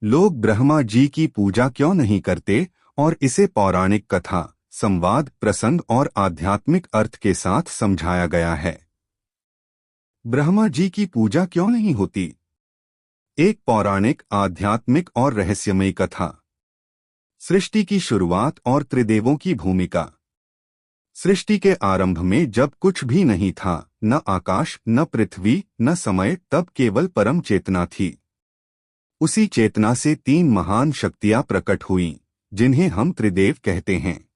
लोग ब्रह्मा जी की पूजा क्यों नहीं करते और इसे पौराणिक कथा, संवाद, प्रसंग और आध्यात्मिक अर्थ के साथ समझाया गया है। ब्रह्मा जी की पूजा क्यों नहीं होती? एक पौराणिक, आध्यात्मिक और रहस्यमयी कथा। सृष्टि की शुरुआत और त्रिदेवों की भूमिका। सृष्टि के आरंभ में जब कुछ भी नहीं था, न आकाश, न पृथ्वी, न समय, तब केवल परम चेतना थी। उसी चेतना से तीन महान शक्तियां प्रकट हुईं, जिन्हें हम त्रिदेव कहते हैं।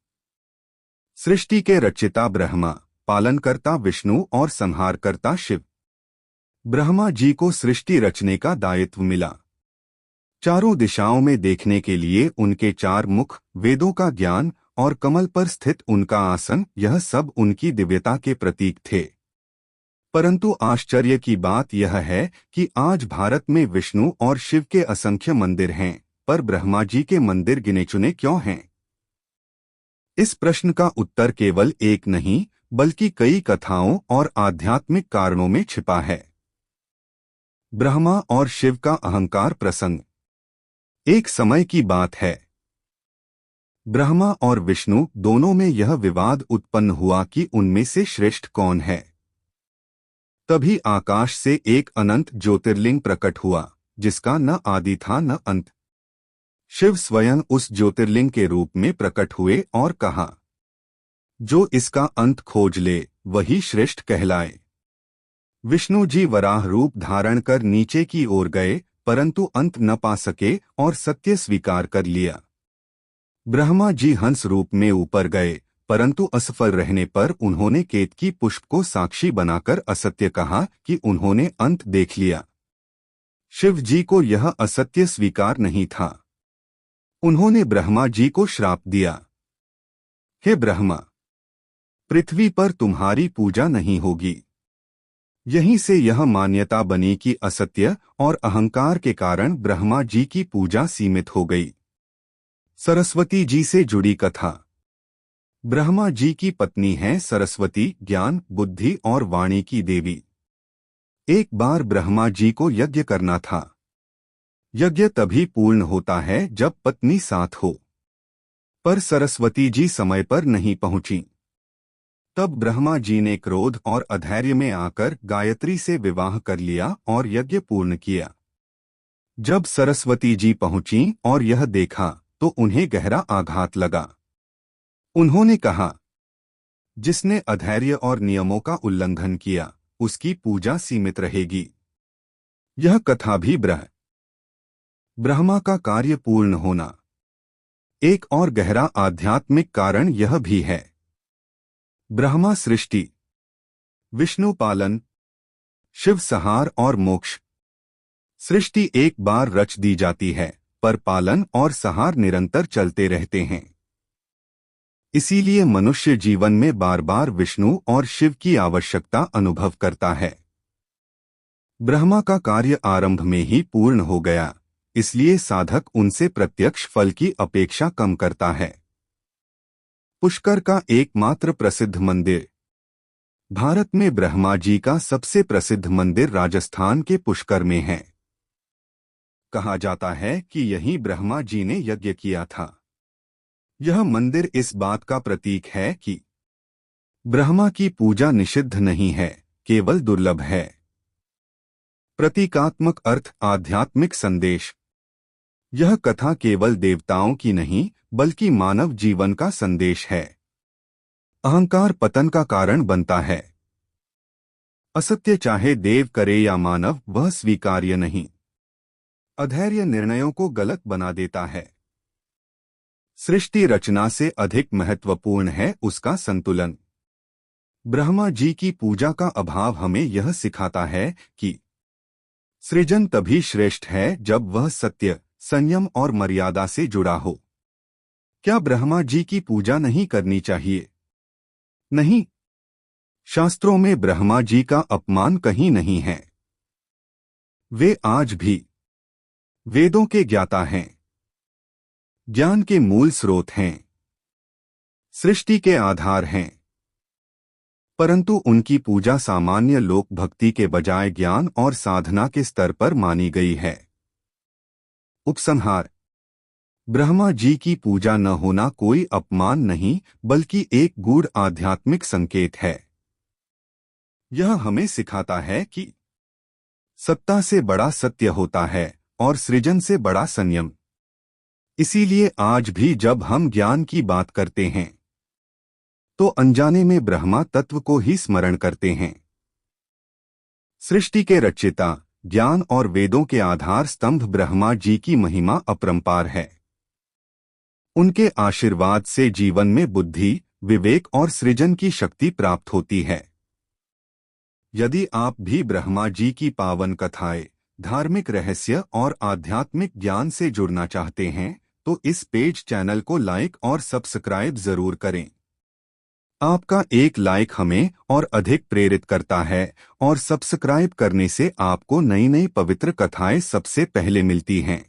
सृष्टि के रचयिता ब्रह्मा, पालनकर्ता विष्णु और संहारकर्ता शिव। ब्रह्मा जी को सृष्टि रचने का दायित्व मिला। चारों दिशाओं में देखने के लिए उनके चार मुख, वेदों का ज्ञान और कमल पर स्थित उनका आसन, यह सब उनकी दिव्यता के प्रतीक थे। परंतु आश्चर्य की बात यह है कि आज भारत में विष्णु और शिव के असंख्य मंदिर हैं, पर ब्रह्मा जी के मंदिर गिने चुने क्यों हैं? इस प्रश्न का उत्तर केवल एक नहीं, बल्कि कई कथाओं और आध्यात्मिक कारणों में छिपा है। ब्रह्मा और शिव का अहंकार प्रसंग। एक समय की बात है। ब्रह्मा और विष्णु दोनों में यह विवाद उत्पन्न हुआ कि उनमें से श्रेष्ठ कौन है। तभी आकाश से एक अनंत ज्योतिर्लिंग प्रकट हुआ, जिसका न आदि था न अंत। शिव स्वयं उस ज्योतिर्लिंग के रूप में प्रकट हुए और कहा, जो इसका अंत खोज ले वही श्रेष्ठ कहलाए। विष्णु जी वराह रूप धारण कर नीचे की ओर गए, परंतु अंत न पा सके और सत्य स्वीकार कर लिया। ब्रह्मा जी हंस रूप में ऊपर गए, परंतु असफल रहने पर उन्होंने केतकी पुष्प को साक्षी बनाकर असत्य कहा कि उन्होंने अंत देख लिया। शिव जी को यह असत्य स्वीकार नहीं था। उन्होंने ब्रह्मा जी को श्राप दिया, हे ब्रह्मा, पृथ्वी पर तुम्हारी पूजा नहीं होगी। यहीं से यह मान्यता बनी कि असत्य और अहंकार के कारण ब्रह्मा जी की पूजा सीमित हो गई। सरस्वती जी से जुड़ी कथा। ब्रह्मा जी की पत्नी हैं सरस्वती, ज्ञान, बुद्धि और वाणी की देवी। एक बार ब्रह्मा जी को यज्ञ करना था। यज्ञ तभी पूर्ण होता है जब पत्नी साथ हो, पर सरस्वती जी समय पर नहीं पहुंची। तब ब्रह्मा जी ने क्रोध और अधैर्य में आकर गायत्री से विवाह कर लिया और यज्ञ पूर्ण किया। जब सरस्वती जी पहुंची और यह देखा तो उन्हें गहरा आघात लगा। उन्होंने कहा, जिसने अधैर्य और नियमों का उल्लंघन किया, उसकी पूजा सीमित रहेगी। यह कथा भी ब्रह्मा का कार्य पूर्ण होना। एक और गहरा आध्यात्मिक कारण यह भी है। ब्रह्मा सृष्टि, विष्णु पालन, शिव संहार और मोक्ष। सृष्टि एक बार रच दी जाती है, पर पालन और संहार निरंतर चलते रहते हैं। इसीलिए मनुष्य जीवन में बार बार विष्णु और शिव की आवश्यकता अनुभव करता है। ब्रह्मा का कार्य आरंभ में ही पूर्ण हो गया, इसलिए साधक उनसे प्रत्यक्ष फल की अपेक्षा कम करता है। पुष्कर का एकमात्र प्रसिद्ध मंदिर। भारत में ब्रह्मा जी का सबसे प्रसिद्ध मंदिर राजस्थान के पुष्कर में है। कहा जाता है कि यहीं ब्रह्मा जी ने यज्ञ किया था। यह मंदिर इस बात का प्रतीक है कि ब्रह्मा की पूजा निषिद्ध नहीं है, केवल दुर्लभ है। प्रतीकात्मक अर्थ, आध्यात्मिक संदेश। यह कथा केवल देवताओं की नहीं, बल्कि मानव जीवन का संदेश है। अहंकार पतन का कारण बनता है। असत्य चाहे देव करे या मानव, वह स्वीकार्य नहीं। अधैर्य निर्णयों को गलत बना देता है। सृष्टि रचना से अधिक महत्वपूर्ण है उसका संतुलन। ब्रह्मा जी की पूजा का अभाव हमें यह सिखाता है कि सृजन तभी श्रेष्ठ है जब वह सत्य, संयम और मर्यादा से जुड़ा हो। क्या ब्रह्मा जी की पूजा नहीं करनी चाहिए? नहीं। शास्त्रों में ब्रह्मा जी का अपमान कहीं नहीं है। वे आज भी वेदों के ज्ञाता हैं, ज्ञान के मूल स्रोत हैं, सृष्टि के आधार हैं। परंतु उनकी पूजा सामान्य लोक भक्ति के बजाय ज्ञान और साधना के स्तर पर मानी गई है। उपसंहार। ब्रह्मा जी की पूजा न होना कोई अपमान नहीं, बल्कि एक गूढ़ आध्यात्मिक संकेत है। यह हमें सिखाता है कि सत्ता से बड़ा सत्य होता है और सृजन से बड़ा संयम। इसीलिए आज भी जब हम ज्ञान की बात करते हैं तो अनजाने में ब्रह्मा तत्व को ही स्मरण करते हैं। सृष्टि के रचयिता, ज्ञान और वेदों के आधार स्तंभ ब्रह्मा जी की महिमा अपरंपार है। उनके आशीर्वाद से जीवन में बुद्धि, विवेक और सृजन की शक्ति प्राप्त होती है। यदि आप भी ब्रह्मा जी की पावन कथाएं, धार्मिक रहस्य और आध्यात्मिक ज्ञान से जुड़ना चाहते हैं तो इस पेज चैनल को लाइक और सब्सक्राइब जरूर करें। आपका एक लाइक हमें और अधिक प्रेरित करता है और सब्सक्राइब करने से आपको नई नई पवित्र कथाएं सबसे पहले मिलती हैं।